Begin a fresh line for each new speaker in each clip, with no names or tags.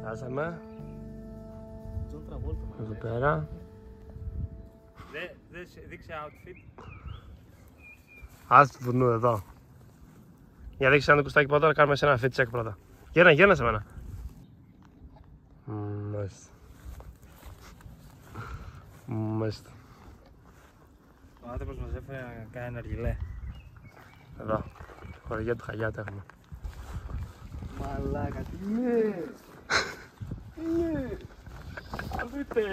Φτάσαμε. Εδώ πέρα.
Δείξε outfit.
Άσε του τουρνού εδώ. Για δείξε ένα κουστάκι πρώτα να κάνουμε σε ένα fit check πρώτα. Γέρνα σε μένα. Μάλιστα.
Ο άνθρωπος μας έφερε να κάνει ένα αργυλέ.
Εδώ. Χωριά του Χαγιάτα έχουμε.
Μαλάκα, τι λες! Τι λες! Ακούτε!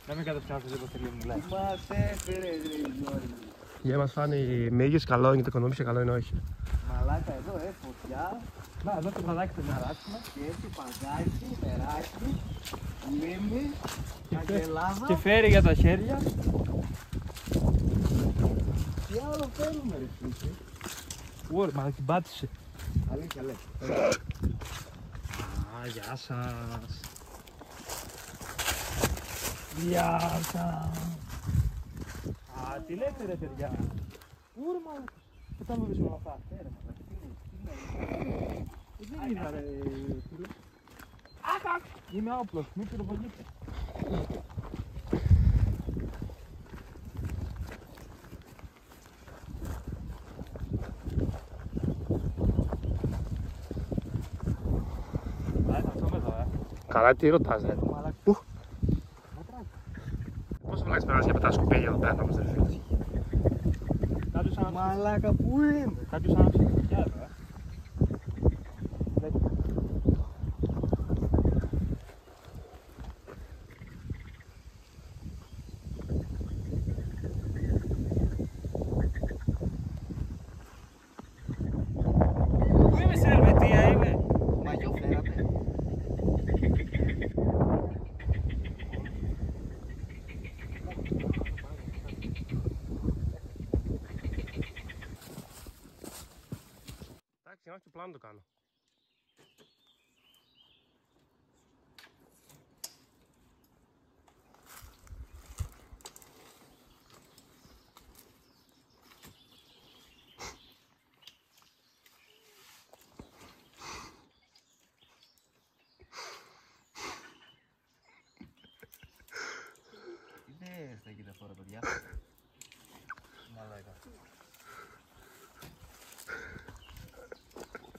Να μην καταψιάσω δεν θέλει μου μιλάει. Μας έφερε ρε Γιώργη.
Για μας φάνε οι μύγες, καλό είναι το οικονομικό, καλό είναι όχι.
Μαλάκα εδώ, φωτιά. Να, εδώ το βραδάκι το μαράξουμε. Και έτσι παγκάκι, περάκι, λίμνη, αγγελάδα. Και φέρει για τα χέρια. Τι άλλο φέρουμε ρε φίλε. Ωρε, μα την πάτησε. Αλήθεια λέει. Γεια σας. Γεια σας. Τι λέτε ρε παιδιά. Ωρε μα. Πετάμε πίσω με αυτά. Δεν είδα ρε φίλε. Είμαι άοπλος, μη πυροβολείτε.
Καλά, τι ρωτάς ρε. Πόσο βλάξεις περάσει για πετάς σκουπίδια εδώ πέρα θα μας ρε φίλε.
Μαλάκα, πού είμαι. Κάποιος άναψε τη φωτιά εδώ Πού είμαι στην Ελβετία, είμαι. Μαγιό φέρατε.
Εντάξει, για να έχει πλάνο το κάνω.
Τι θα γίνεται τώρα παιδιά. Μαλάκα.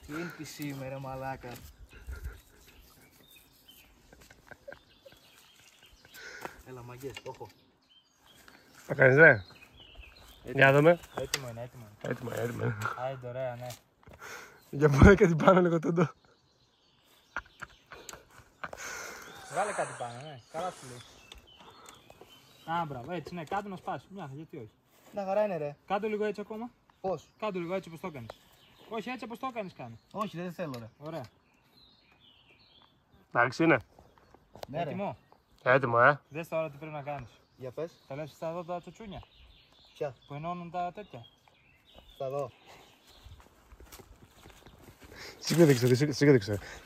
Τι είναι σήμερα μαλάκα. Έλα μαγκές, το έχω.
Θα κάνεις ρε. Για δούμε.
Έτοιμο είναι, έτοιμο είναι.
Έτοιμο, έτοιμο.
Άιντε ωραία, ναι.
Για πάμε κάτι πάνω λίγο τόντο.
Βάλε κάτι πάνω, ναι. Καλά σου λέει. Α, μπράβο, έτσι, ναι, κάτω να σπάσει. Μια, γιατί όχι.
Να χαρά είναι ρε.
Κάτω λίγο έτσι ακόμα.
Πώς?
Κάτω λίγο έτσι όπως το έκανες. Όχι, έτσι όπως το έκανες κάνε.
Όχι, δεν θέλω ρε.
Ωραία.
Εντάξει είναι.
Ναι, ρε.
Έτοιμο.
Έτοιμο,
Δες τώρα τι πρέπει να κάνεις.
Για πες.
Θα λες στα εδώ τα τσουτσούνια
Ποια?
που ενώνουν τα τέτοια.
Θα δω.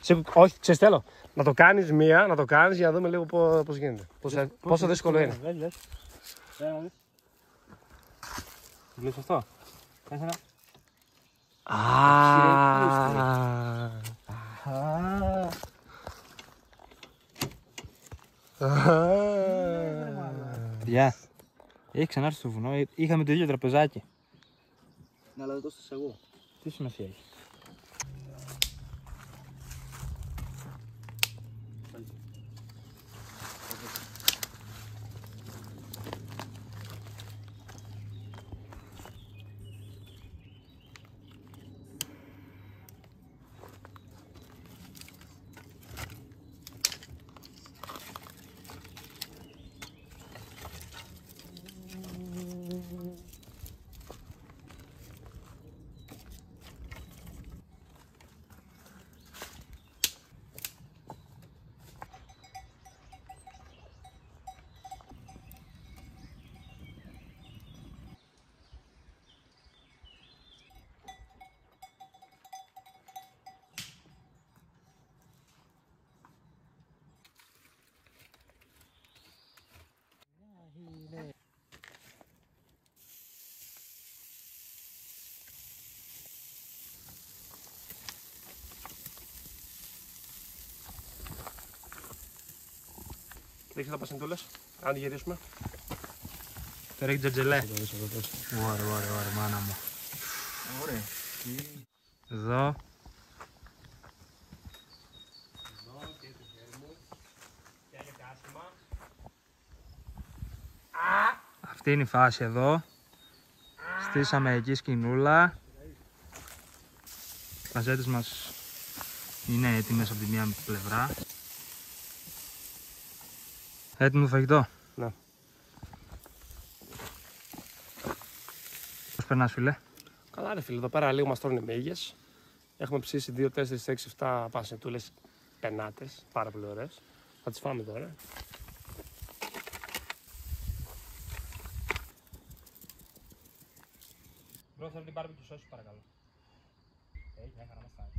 Σήκω. Όχι, ξέρεις θέλω. Να το κάνεις μία, να το κάνεις για να δούμε λίγο πώς γίνεται. Πόσο δύσκολο είναι.
Δες, δες. Δες. Βλέπεις αυτό. Κάνε ένα. Παιδιά, έχει ξανάρθει στο βουνό, είχαμε το ίδιο τραπεζάκι.
Ναι, αλλά δεν το στήσα εγώ.
Τι σημασία έχει.
Δείξτε τα πασεντούλες. Αν τη γυρίσουμε.
Τώρα έχει τζατζελέ. Ωραία, μάνα μου.
Ωραία.
Εδώ.
Και το χέρι μου. Και είναι κάσιμα.
Αυτή είναι η φάση εδώ. Στήσαμε εκεί σκηνούλα. Οι καζέτες μας είναι έτοιμες από τη μία πλευρά. Έτοιμο φαγητό.
Ναι.
Πώς περνάς, φίλε?
Καλά ρε φίλε, εδώ πέρα λίγο μας τρώνε μέγες. Έχουμε ψήσει 2, 4, 6, 7 πασεντούλες πενάτες. Πάρα πολύ ωραίες. Θα τις φάμε τώρα.
Μπρο, θέλω την barbecue sauce, παρακαλώ. Έχει, μια χαρά μας φτάνει.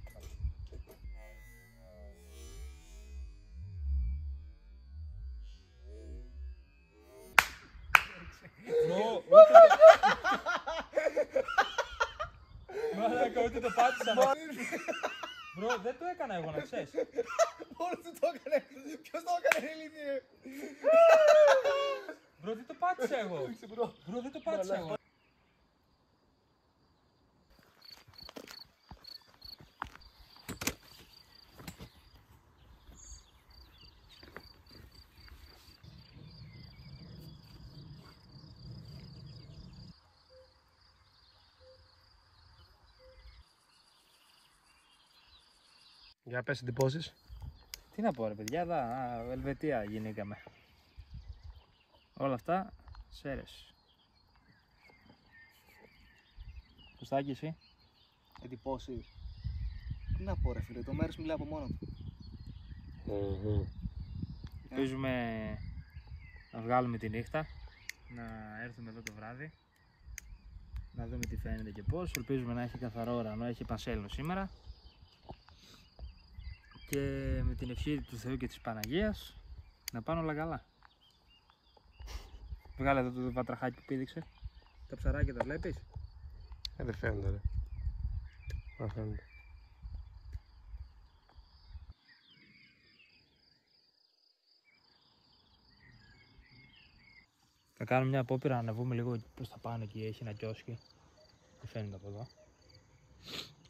Μαλάκα, ούτε το πάτησα. Μπρο, δεν το έκανα εγώ, να ξέρεις.
Μόνος του το έκανε. Ποιος το έκανε, Ελληνίε?
Μπρο, δεν το πάτησα εγώ. Μπρο, δεν το πάτησα εγώ.
Για πες εντυπώσεις.
Τι να πω ρε παιδιά, εδώ, Ελβετία γεννήκαμε. Όλα αυτά, σέρες. Κωστάκη, εσύ?
Εντυπώσεις. Τι να πω ρε φίλε, το μέρος μιλάει από μόνο του.
Ελπίζουμε να βγάλουμε τη νύχτα, να έρθουμε εδώ το βράδυ, να δούμε τι φαίνεται και πώς. Ελπίζουμε να έχει καθαρό ουρανό, έχει πανσέλινο σήμερα. Και με την ευχή του Θεού και της Παναγίας να πάνε όλα καλά. Βγάλε εδώ το βατραχάκι που πήδηξε. Τα ψαράκια τα βλέπεις?
Δεν φαίνεται ρε. Δεν φαίνεται.
Θα κάνουμε μια απόπειρα να ανεβούμε λίγο προς τα πάνω, εκεί έχει ένα κιόσκι. Δεν φαίνεται από εδώ.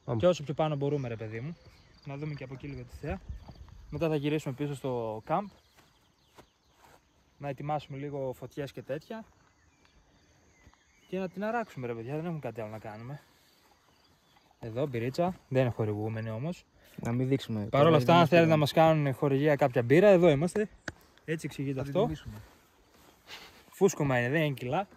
Πάμε.
Και όσο πιο πάνω μπορούμε ρε παιδί μου. Να δούμε και από εκεί λίγο τη θέα. Μετά θα γυρίσουμε πίσω στο camp. Να ετοιμάσουμε λίγο φωτιές και τέτοια. Και να την αράξουμε ρε παιδιά, δεν έχουμε κάτι άλλο να κάνουμε. Εδώ μπυρίτσα, δεν είναι χορηγούμενη όμως.
Να μην δείξουμε.
Παρ' όλα αυτά, αν θέλετε να μας κάνουν χορηγία κάποια μπύρα, εδώ είμαστε. Έτσι εξηγείται αυτό. Φούσκωμα είναι, δεν είναι κιλά.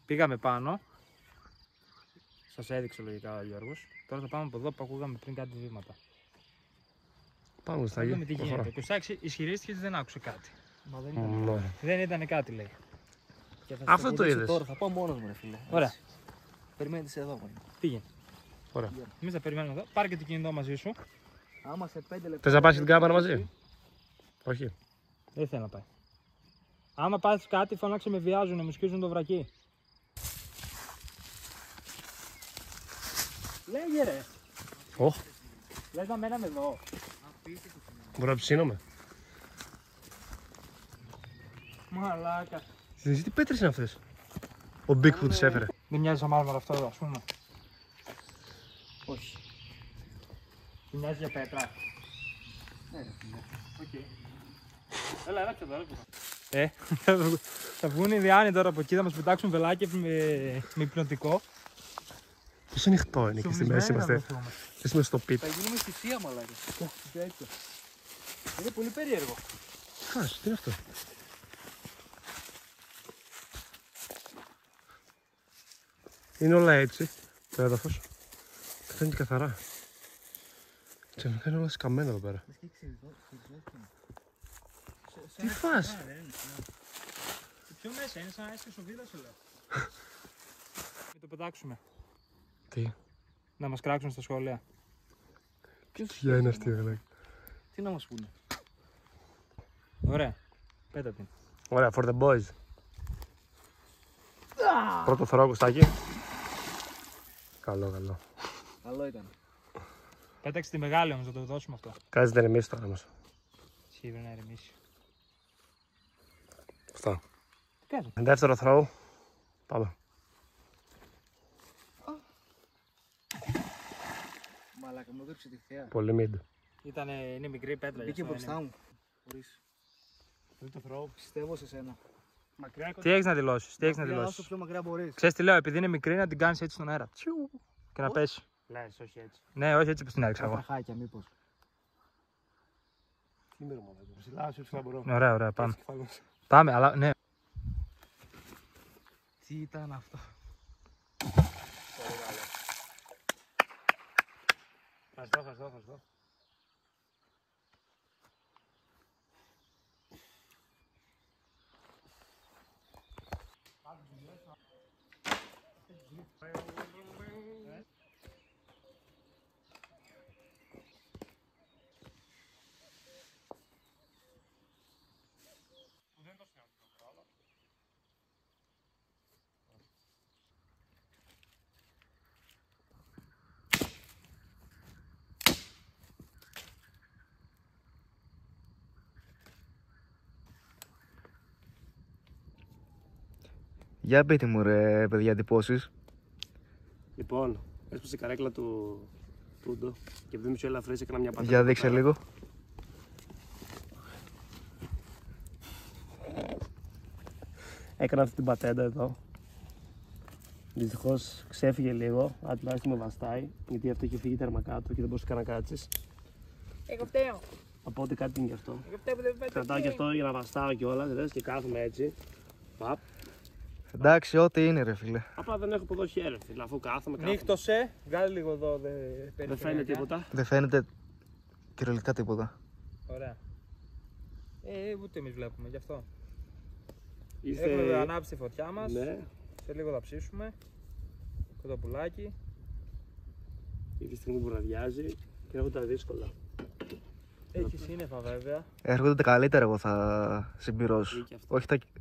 Πήγαμε πάνω. Σας έδειξε λογικά ο Γιώργος. Τώρα θα πάμε από εδώ που ακούγαμε πριν κάτι βήματα.
Πάμε
Θα
Κωστάκη.
δούμε τι γίνεται. Ο Κωστάκης ισχυρίστηκε ότι δεν άκουσε κάτι.
Μα δεν ήταν.
Ναι.
Δεν ήταν κάτι λέει.
Και θα
Αυτό
στο
το
δείξω
είδες.
Τώρα θα πάω μόνος μου ρε φίλε.
Ωραία.
Περιμένετε σε εδώ μόνο.
Πήγαινε.
Ωραία.
Εμείς θα περιμένουμε εδώ. Πάρε και το κινητό μαζί σου.
Άμα σε 5 λεπτά.
Θες να πας και την κάμερα μαζί? Όχι.
Δεν θέλω να πάει. Άμα πάθεις κάτι, φώναξε με βιάζουν, μου σκίζουν το βρακί. Λέγε ρε.
Ωχ.
Λες να μέναμε εδώ.
Μπορώ να ψήνομαι.
Μαλάκα.
Τι πέτρες είναι αυτές? Ο Bigfoot τις έφερε.
Δεν μοιάζει σαν μάρμαρο αυτό εδώ, ας πούμε.
Όχι.
Δεν μοιάζει για πέτρα.
Ναι ρε φίλε.
Οκ. Έλα, έλα εδώ. Θα βγουν οι διάνοι τώρα από εκεί, θα μας πετάξουν βελάκια με υπνοτικό.
Πόσο ανοιχτό είναι και στη μέση είμαστε. Είμαστε στο πιτ.
Θα γίνουμε στη θεία μαλάκα. Έτσι.
Είναι πολύ περίεργο.
Χάς, τι είναι αυτό? Είναι όλα έτσι, το έδαφος. Φαίνεται καθαρά. Ξαφνικά είναι όλα σκαμμένα εδώ πέρα. Τι φας?
Πιο μέσα είναι σαν έσαι σοβίδα σου λέω. Μην το πετάξουμε.
Τι.
Να μας κράξουν στα σχόλια.
Ποια είναι αυτή η γλέκ.
Τι να μας πούνε.
Ωραία. Πέτα την.
Ωραία, for the boys. Πρώτο θωρό, Κωστάκη. Καλό, καλό.
Καλό ήταν.
Πέταξε τη μεγάλη όμως, να το δώσουμε αυτό.
Κάτσε να ηρεμήσει τώρα όμως.
Σίγουρα να ηρεμήσει.
Αυτό.
Τι κάνει.
Δεύτερο throw. Πάμε.
Μαλάκα, μου έδωσε τη θέα.
Πολύ mid.
Είναι μικρή πέτρα.
Μπήκε μπροστά μου. Χωρίς.
Τρίτο throw.
Πιστεύω σε σένα.
Μακριά
Τι έχεις να δηλώσεις, τι έχεις να
Μακριά,
δηλώσεις.
όσο πιο μακριά μπορείς.
Ξέρεις τι λέω, επειδή είναι μικρή να την κάνεις έτσι στον αέρα. Τσιου, και να πέσει.
Λες, όχι έτσι.
Ναι, όχι έτσι που την έριξα
Τα
εγώ.
βραχάκια μήπως.
Τι είμαι ρε μαλάκα. Ψηλά, όσο ψηλά μπορώ.
Ωραία, ωραία, πάμε.
Έτσι, κεφάλι.
Πάμε, αλλά ναι.
Τι ήταν αυτό.
Ευχαριστώ.
Για πείτε μου ρε παιδιά εντυπώσεις.
Λοιπόν, έσπασε η καρέκλα του Τούντο και επειδή είμαι πιο ελαφρύς έκανα μια πατάτα.
Για δείξε λίγο.
Έκανα αυτή την πατέντα εδώ. Δυστυχώς ξέφυγε λίγο, αλλά τουλάχιστον με βαστάει, γιατί αυτό είχε φύγει τέρμα κάτω και δεν μπορούσε καν να κάτσεις.
Εγώ φταίω.
Οπότε κάτι είναι γι' αυτό.
Εγώ φταίω που δεν πέτω.
Κρατάω και αυτό για να βαστάω κιόλας, και κάθομαι έτσι. Παπ.
Εντάξει, ό,τι είναι ρε φίλε.
Απλά δεν έχω από εδώ χέρι, φίλε, αφού κάθομαι.
Νύχτωσε, βγάλε λίγο εδώ.
Δεν φαίνεται τίποτα.
Δεν φαίνεται κυριολεκτικά τίποτα.
Ωραία. Ούτε εμείς βλέπουμε γι' αυτό.
Είστε...
Έχουμε ανάψει τη φωτιά μας.
Ναι,
Σε λίγο θα ψήσουμε. Κοτοπουλάκι.
η τη στιγμή που βραδιάζει και έχω τα δύσκολα.
Έχει σύννεφα βέβαια.
Έρχονται τα καλύτερα, εγώ θα συμπληρώσω.
Ή και αυτό.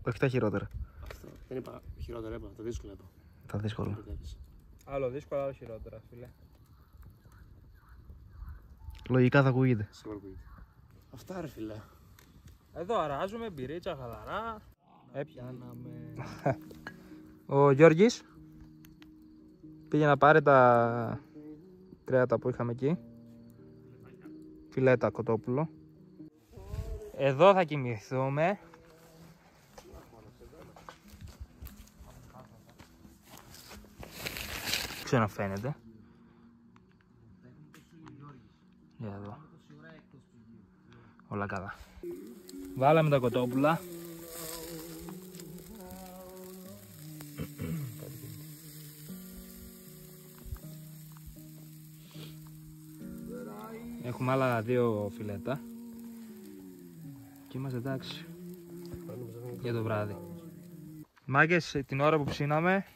Όχι τα χειρότερα.
Αυτό. Δεν είπα χειρότερα, είπα. Τα δύσκολα είπα.
Τα δύσκολα.
Άλλο δύσκολο, άλλο χειρότερα, φίλε.
Λογικά θα ακούγεται.
Σίγουρα που είναι. Αυτά ρε φίλε.
Εδώ αράζουμε, μπυρίτσα, χαλαρά.
Πιάναμε.
Ο Γιώργης πήγε να πάρει τα κρέατα που είχαμε εκεί. Φιλέτα κοτόπουλο. Εδώ θα κοιμηθούμε. Ξέρω φαίνεται. Για εδώ. Όλα καλά. Βάλαμε τα κοτόπουλα. Έχουμε άλλα 2 φιλέτα. Και είμαστε εντάξει για το βράδυ. Μάγκες, την ώρα που ψήναμε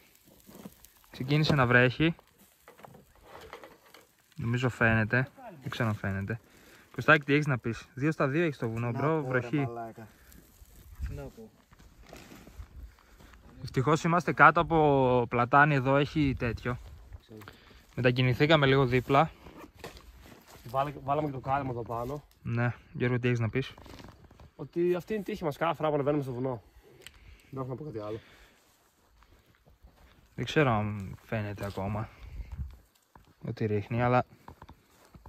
ξεκίνησε να βρέχει. Νομίζω φαίνεται. Δεν ξέρω αν φαίνεται. Κωστάκη, τι έχεις να πεις? 2 στα 2 έχεις το βουνό, μπρο, βροχή.
Τι να πω.
Ευτυχώς είμαστε κάτω από πλατάνι, εδώ έχει τέτοιο. Μετακινηθήκαμε λίγο δίπλα.
Βάλαμε και το κάλυμα εδώ πάνω.
Ναι, Γιώργο, τι έχεις να πεις?
Ότι αυτή είναι η τύχη μας κάθε φορά που ανεβαίνουμε στο βουνό. Δεν έχω να πω κάτι άλλο.
Δεν ξέρω αν φαίνεται ακόμα ότι ρίχνει, αλλά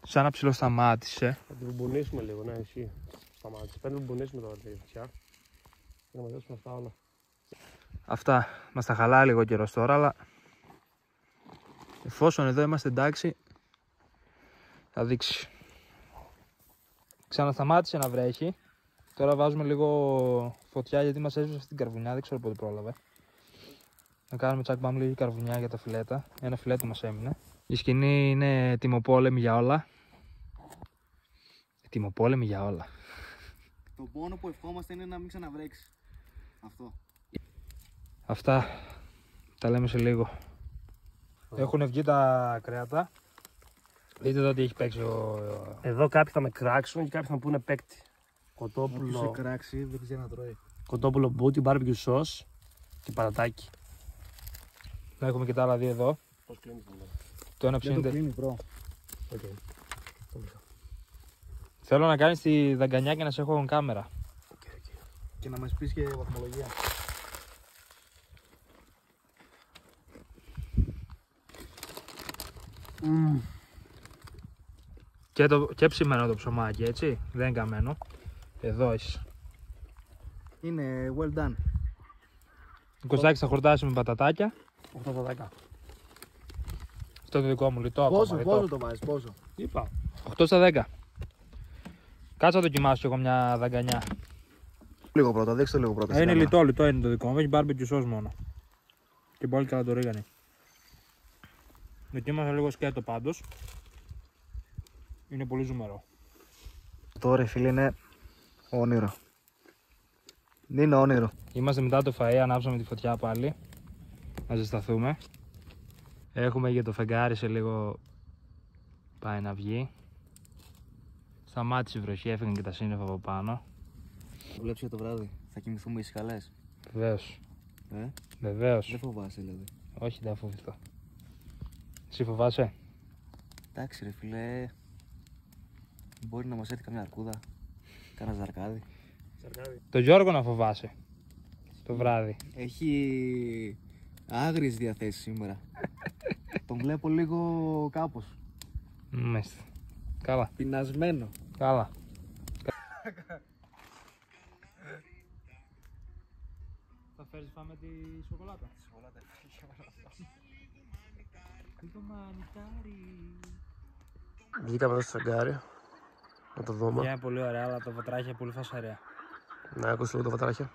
σαν να ψιλοσταμάτησε.
Θα την μπουνίσουμε λίγο, ναι, ισχύει. Σταμάτησε. Πρέπει να μπουνίσουμε τώρα τη φωτιά. Και να μαζέψουμε αυτά όλα.
Αυτά μας τα χαλάει λίγο καιρός τώρα, αλλά εφόσον εδώ είμαστε εντάξει, θα δείξει. Ξανασταμάτησε να βρέχει. Τώρα βάζουμε λίγο φωτιά γιατί μας έσβησε αυτή την καρβουνιά, δεν ξέρω πότε πρόλαβε. Να κάνουμε τσακ μπαμ λίγη καρβουνιά για τα φιλέτα. Ένα φιλέτο μας έμεινε. Η σκηνή είναι τιμοπόλεμη για όλα. Τιμοπόλεμη για όλα.
Το πόνο που ευχόμαστε είναι να μην ξαναβρέξει. Αυτό.
Αυτά τα λέμε σε λίγο. Έχουν βγει τα κρέατα. Δείτε εδώ τι έχει παίξει
Εδώ κάποιοι θα με κράξουν και κάποιοι θα μου πούνε παίκτη.
Όποιος
Κοτόπουλο,
σε κράξει δεν ξέρει να τρώει.
κοτόπουλο μπούτι, barbecue sauce και πατατάκι.
Να έχουμε και τα άλλα δύο εδώ.
Πώς κλείνει το
Το ένα
Δεν το
ψήνεται.
κλείνει, bro.
Θέλω να κάνεις τη δαγκανιά και να σε έχω κάμερα.
Και να μας πεις και βαθμολογία.
Και ψημένο το ψωμάκι, έτσι. Δεν είναι καμένο. Εδώ είσαι.
Είναι well done.
Ο Κωστάκης θα χορτάσει με πατατάκια.
8 στα 10.
Αυτό είναι το δικό μου, λιτό ακόμα.
Πόσο το βάζεις, πόσο.
Είπα.
8 στα 10. Κάτσε να δοκιμάσω κι εγώ μια δαγκανιά.
Λίγο πρώτα, δείξτε το λίγο πρώτα.
Είναι λιτό είναι το δικό μου. Έχει barbecue sauce μόνο. Και πολύ καλά το ρίγανη. Δοκίμασα λίγο σκέτο πάντως. Είναι πολύ ζουμερό.
Τώρα φίλε είναι όνειρο. Είναι όνειρο.
Είμαστε μετά το φαΐ, ανάψαμε τη φωτιά πάλι. Να ζεσταθούμε. Έχουμε και το φεγγάρι σε λίγο πάει να βγει. Σταμάτησε η βροχή, έφυγαν και τα σύννεφα από πάνω.
Βλέπεις για το βράδυ, θα κοιμηθούμε ησυχαλές.
Βεβαίως.
Δεν
Βεβαίως.
φοβάσαι δηλαδή.
Όχι, δεν φοβηθώ. Εσύ φοβάσαι?
Εντάξει ρε φίλε, μπορεί να μας έρθει καμιά αρκούδα, κάνα ζαρκάδι.
Το Γιώργο να φοβάσαι. Το βράδυ.
Έχει άγριες διαθέσεις σήμερα. Τον βλέπω λίγο κάπως
Μάλιστα. Καλά.
πεινασμένο.
Καλά. Θα φέρεις πάμε τη σοκολάτα.
Βγήκαμε εδώ στο φεγγάρι. Να το δούμε.
Είναι πολύ ωραία, αλλά το βατράχι είναι πολύ φασαρία.
Να ακούσω λίγο το βατράχια.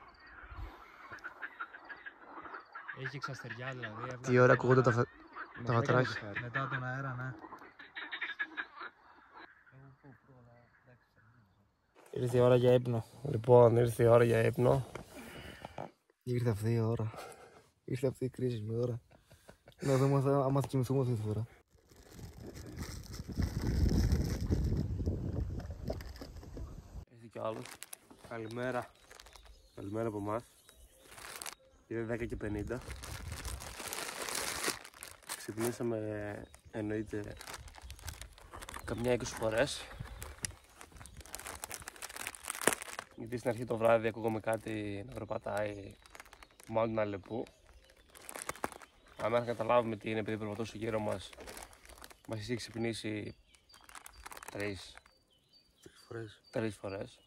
Έχει εξαστεριά δηλαδή.
Τι ώρα ακούγονται τα βατράχια.
Μετά τον αέρα, ναι. Ήρθε η ώρα για ύπνο.
Λοιπόν, ήρθε η ώρα για ύπνο.
Ήρθε αυτή η ώρα. Ήρθε αυτή η κρίσιμη ώρα. Να δούμε άμα θα κοιμηθούμε αυτή τη φορά.
Ήρθε κι άλλος. Καλημέρα. Καλημέρα από εμάς. Είναι 10 και 50. Ξυπνήσαμε εννοείται καμιά 20 φορές. Γιατί στην αρχή το βράδυ ακούγαμε κάτι να περπατάει μάλλον την Αλεπού. Αν καταλάβουμε τι είναι, επειδή περπατούσε γύρω μας, μας έχει ξυπνήσει τρεις φορές.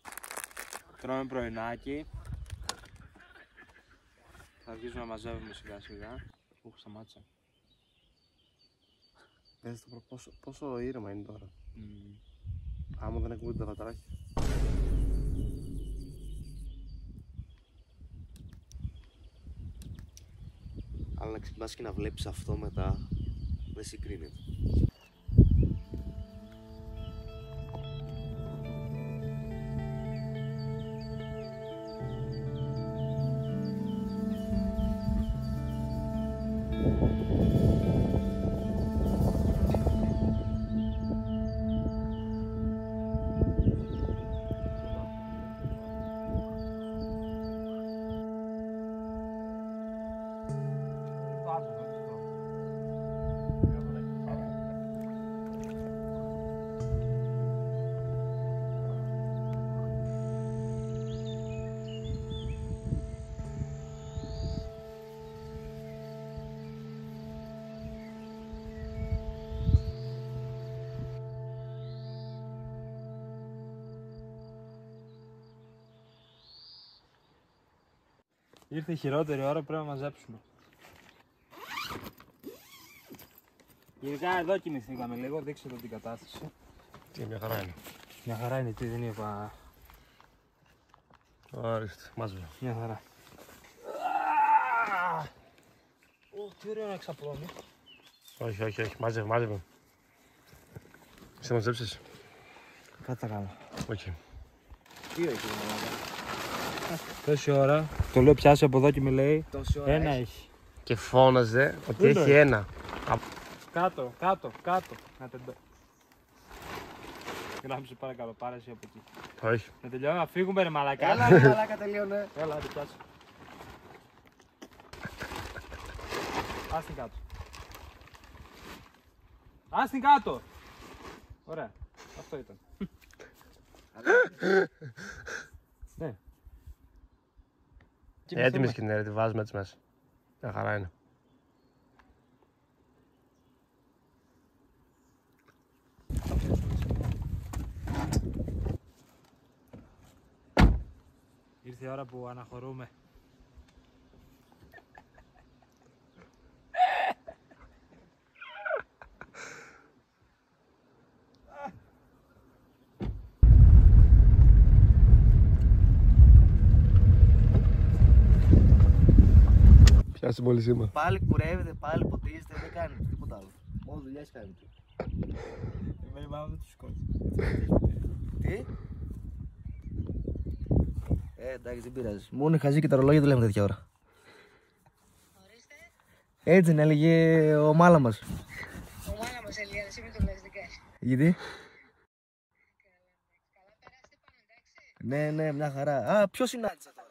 Τρώμε πρωινάκι. Θα αρχίσουμε να μαζεύουμε σιγά σιγά. Σταμάτησα.
Δες το πόσο ήρεμα είναι τώρα. Άμα δεν ακούγονται τα βατράχια.
Αλλά να ξυπνάς και να βλέπεις αυτό μετά, δεν συγκρίνεται.
Ήρθε η χειρότερη ώρα που πρέπει να μαζέψουμε. Γενικά εδώ κοιμηθήκαμε λίγο, δείξτε εδώ την κατάσταση.
Τι μια χαρά είναι.
Μια χαρά είναι, τι δεν είπα.
Ορίστε, μάζευε.
Μια χαρά. Τι ωραίο να ξαπλώνει.
Όχι, μάζευε. Σε μαζέψεις.
Κάτι θα κάνω.
Όχι.
Τι έχει
Τόση ώρα, το λέω πιάσει από εδώ και με λέει
τόση ώρα
ένα
έχει.
έχει.
Και φώναζε ότι
Δεν το
έχει ένα.
κάτω. Να τεντώ. Γράψε παρακαλώ, πάρε εσύ από εκεί.
Όχι.
Να τελειώνω, να φύγουμε ρε μαλακά.
Έλα ρε μαλάκα, τελείωνε.
Έλα, άντε πιάσου. Ας την κάτω. Ας την κάτω. Ωραία, αυτό ήταν. Ναι.
Έτοιμη σκηνή, ρε, τη βάζουμε έτσι μέσα. Μια χαρά είναι.
Ήρθε η ώρα που αναχωρούμε.
Πιάσε πολύ σήμα.
Πάλι κουρεύεται, πάλι ποτίζεται, δεν κάνει τίποτα άλλο. Μόνο δουλειές κάνει.
Εμένα μάλλον δεν τους σκότω.
Τι? Εντάξει, δεν πειράζει. Μόνο οι χαζοί και τα ρολόγια δεν λέμε τέτοια ώρα.
Ορίστε.
Έτσι να έλεγε ο μάλα μας.
Ο μάνα μας έλεγε, εσύ μην το λες, δεν κάνεις.
Γιατί?
Καλά περάστε πάνω, εντάξει.
Ναι, μια χαρά. Α, ποιο συνάντησα τώρα.